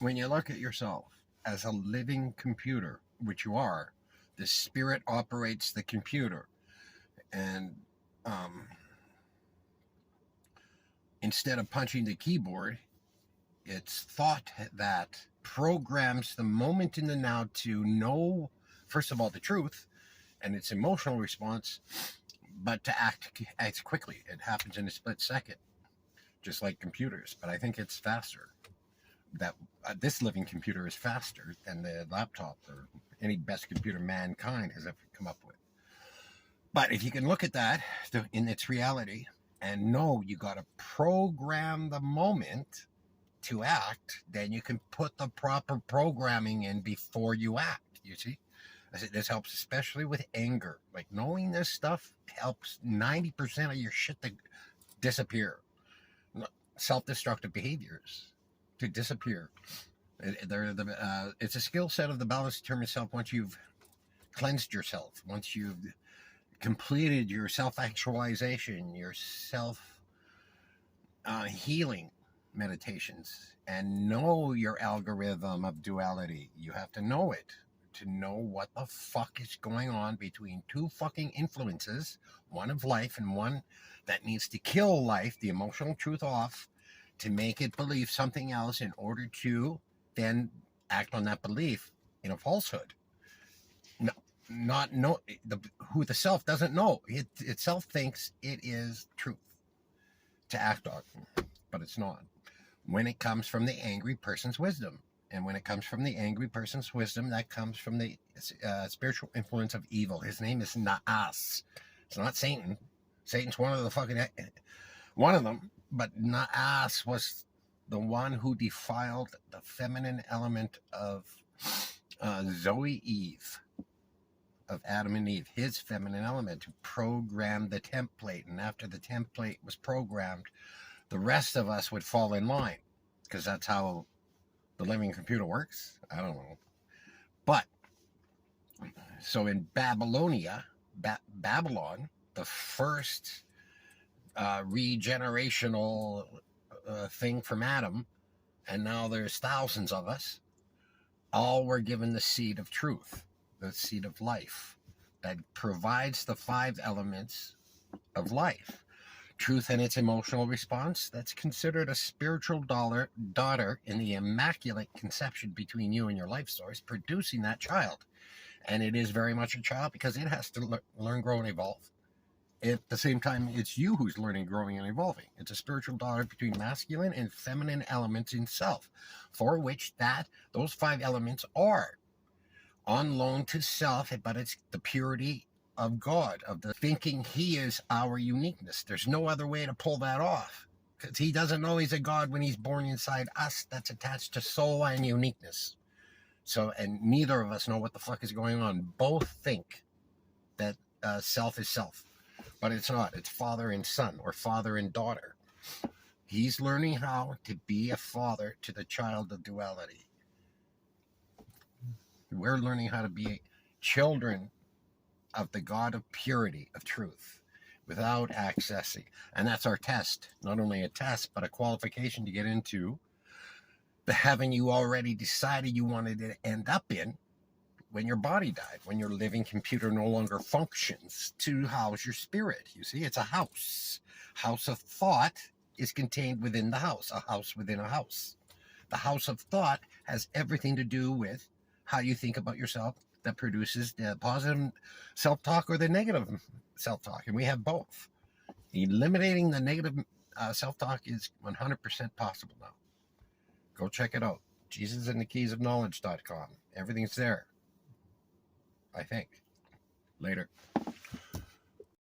when you look at yourself as a living computer, which you are, the spirit operates the computer. And instead of punching the keyboard, it's thought that programs the moment in the now to know, first of all, the truth and its emotional response, but to act quickly. It happens in a split second, just like computers. But I think it's faster. That this living computer is faster than the laptop or any best computer mankind has ever come up with. But if you can look at that in its reality and know you got to program the moment to act, then you can put the proper programming in before you act. You see, this helps especially with anger. Like, knowing this stuff helps 90% of your shit to disappear. Self-destructive behaviors to disappear. It's a skill set of the balanced determined self. Once you've cleansed yourself, once you've completed your self-actualization, your self-healing meditations, and know your algorithm of duality. You have to know it to know what the fuck is going on between two fucking influences, one of life and one that needs to kill life, the emotional truth off, to make it believe something else in order to then act on that belief in a falsehood. No, not know who the self doesn't know. It itself thinks it is truth to act on, but it's not. When it comes from the angry person's wisdom, and when it comes from the angry person's wisdom, that comes from the spiritual influence of evil. His name is Naas. It's not Satan. Satan's one of them, but Naas was the one who defiled the feminine element of Zoe Eve, of Adam and Eve, his feminine element, to program the template. And after the template was programmed, the rest of us would fall in line, because that's how the living computer works. I don't know. But, so in Babylon, the first regenerational thing from Adam, and now there's thousands of us, all were given the seed of truth, the seed of life, that provides the 5 elements of life. Truth and its emotional response, that's considered a spiritual daughter in the immaculate conception between you and your life source, producing that child. And it is very much a child because it has to learn, grow, and evolve. At the same time, it's you who's learning, growing, and evolving. It's a spiritual daughter between masculine and feminine elements in self, for which those 5 elements are on loan to self, but it's the purity of God, of the thinking he is our uniqueness. There's no other way to pull that off, because he doesn't know he's a God when he's born inside us. That's attached to soul and uniqueness. So, and neither of us know what the fuck is going on. Both think that self is self, but it's not. It's father and son, or father and daughter. He's learning how to be a father to the child of duality. We're learning how to be children of the God of purity, of truth, without accessing. And that's our test. Not only a test, but a qualification to get into the heaven you already decided you wanted to end up in when your body died, when your living computer no longer functions to house your spirit. You see, it's a house. House of thought is contained within the house, a house within a house. The house of thought has everything to do with how you think about yourself, that produces the positive self-talk or the negative self-talk. And we have both. Eliminating the negative self-talk is 100% possible now. Go check it out. JesusandtheKeysOfKnowledge.com. Everything's there, I think. Later.